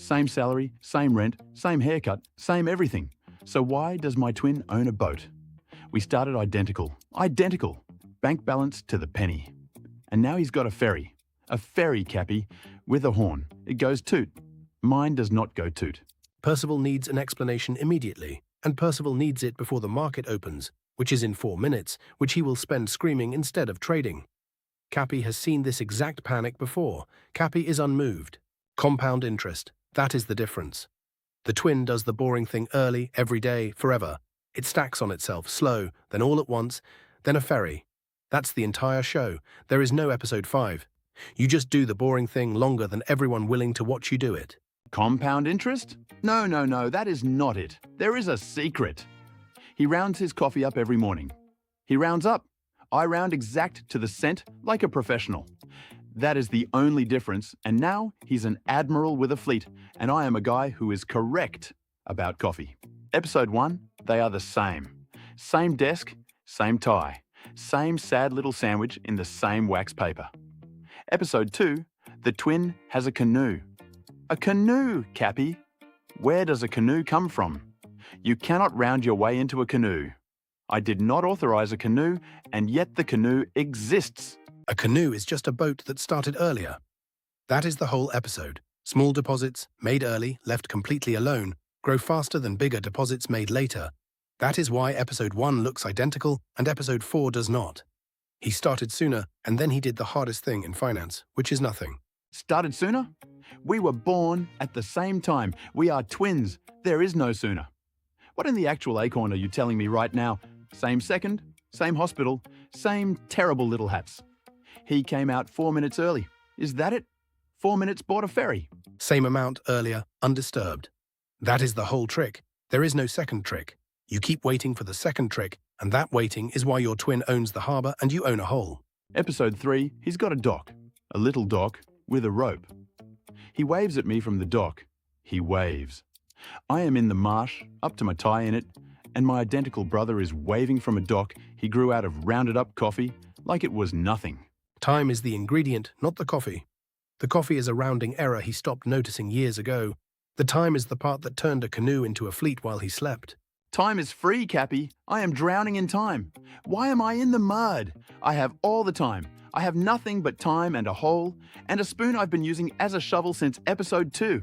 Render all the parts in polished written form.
Same salary, same rent, same haircut, same everything. So why does my twin own a boat? We started identical. Identical. Bank balance to the penny. And now he's got a ferry. A ferry, Capy, with a horn. It goes toot. Mine does not go toot. Percival needs an explanation immediately, and Percival needs it before the market opens, which is in 4 minutes, which he will spend screaming instead of trading. Capy has seen this exact panic before. Capy is unmoved. Compound interest. That is the difference. The twin does the boring thing early, every day, forever. It stacks on itself, slow, then all at once, then a ferry. That's the entire show. There is no episode 5. You just do the boring thing longer than everyone willing to watch you do it. Compound interest? No, that is not it. There is a secret. He rounds his coffee up every morning. He rounds up. I round exact to the cent like a professional. That is the only difference, and now he's an admiral with a fleet, and I am a guy who is correct about coffee. Episode 1, they are the same. Same desk, same tie. Same sad little sandwich in the same wax paper. Episode 2, the twin has a canoe. A canoe, Capy. Where does a canoe come from? You cannot round your way into a canoe. I did not authorize a canoe, and yet the canoe exists. A canoe is just a boat that started earlier. That is the whole episode. Small deposits, made early, left completely alone, grow faster than bigger deposits made later. That is why episode 1 looks identical and episode 4 does not. He started sooner, and then he did the hardest thing in finance, which is nothing. Started sooner? We were born at the same time. We are twins. There is no sooner. What in the actual acorn are you telling me right now? Same second, same hospital, same terrible little hats. He came out 4 minutes early. Is that it? 4 minutes bought a ferry. Same amount earlier, undisturbed. That is the whole trick. There is no second trick. You keep waiting for the second trick, and that waiting is why your twin owns the harbour and you own a hole. Episode 3, he's got a dock. A little dock with a rope. He waves at me from the dock. He waves. I am in the marsh, up to my tie in it, and my identical brother is waving from a dock he grew out of rounded up coffee like it was nothing. Time is the ingredient, not the coffee. The coffee is a rounding error he stopped noticing years ago. The time is the part that turned a canoe into a fleet while he slept. Time is free, Capy. I am drowning in time. Why am I in the mud? I have all the time. I have nothing but time and a hole, and a spoon I've been using as a shovel since episode 2.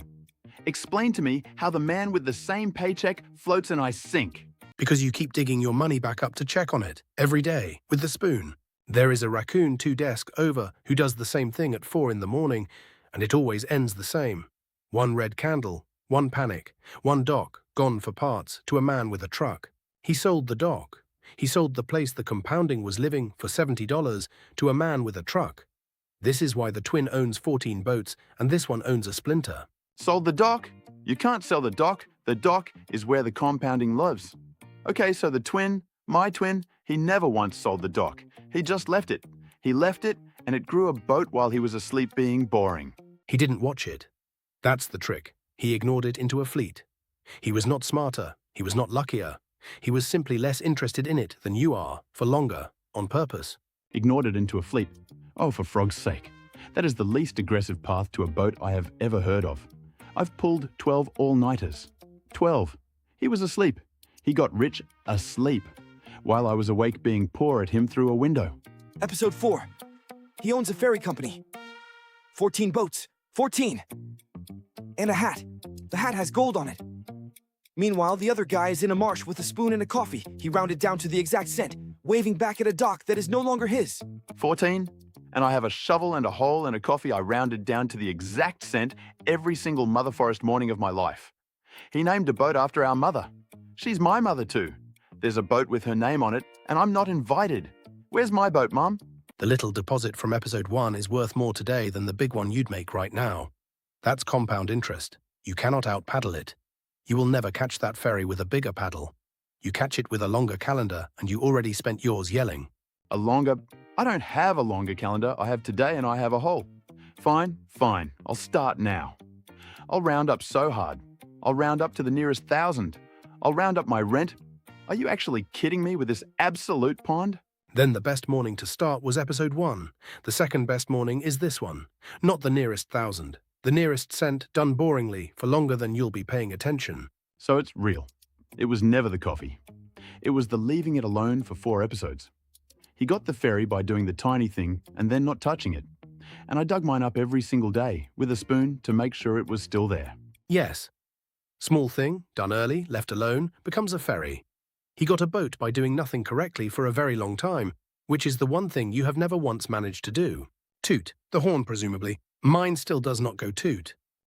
Explain to me how the man with the same paycheck floats and I sink. Because you keep digging your money back up to check on it, every day, with the spoon. There is a raccoon 2 desks over who does the same thing at 4 in the morning, and it always ends the same. 1 red candle, 1 panic, 1 dock, gone for parts, to a man with a truck. He sold the dock. He sold the place the compounding was living for $70 to a man with a truck. This is why the twin owns 14 boats and this one owns a splinter. Sold the dock? You can't sell the dock. The dock is where the compounding lives. Okay, so the twin, my twin, he never once sold the dock. He just left it. He left it and it grew a boat while he was asleep being boring. He didn't watch it. That's the trick. He ignored it into a fleet. He was not smarter. He was not luckier. He was simply less interested in it than you are, for longer, on purpose. Ignored it into a fleet. Oh, for frog's sake. That is the least aggressive path to a boat I have ever heard of. I've pulled 12 all-nighters. 12. He was asleep. He got rich asleep, while I was awake being poor at him through a window. Episode 4. He owns a ferry company. 14 boats. 14! And a hat. The hat has gold on it. Meanwhile, the other guy is in a marsh with a spoon and a coffee. He rounded down to the exact cent, waving back at a dock that is no longer his. 14? And I have a shovel and a hole and a coffee I rounded down to the exact cent every single Mother Forest morning of my life. He named a boat after our mother. She's my mother too. There's a boat with her name on it, and I'm not invited. Where's my boat, Mum? The little deposit from episode 1 is worth more today than the big one you'd make right now. That's compound interest. You cannot out-paddle it. You will never catch that ferry with a bigger paddle. You catch it with a longer calendar, and you already spent yours yelling. A longer... I don't have a longer calendar. I have today and I have a hole. Fine. I'll start now. I'll round up so hard. I'll round up to the nearest 1,000. I'll round up my rent. Are you actually kidding me with this absolute pond? Then the best morning to start was episode 1. The second best morning is this one. Not the nearest 1,000. The nearest scent done boringly for longer than you'll be paying attention. So it's real. It was never the coffee. It was the leaving it alone for 4 episodes. He got the ferry by doing the tiny thing and then not touching it. And I dug mine up every single day with a spoon to make sure it was still there. Yes. Small thing, done early, left alone, becomes a ferry. He got a boat by doing nothing correctly for a very long time, which is the one thing you have never once managed to do. Toot, the horn presumably. Mine still does not go toot.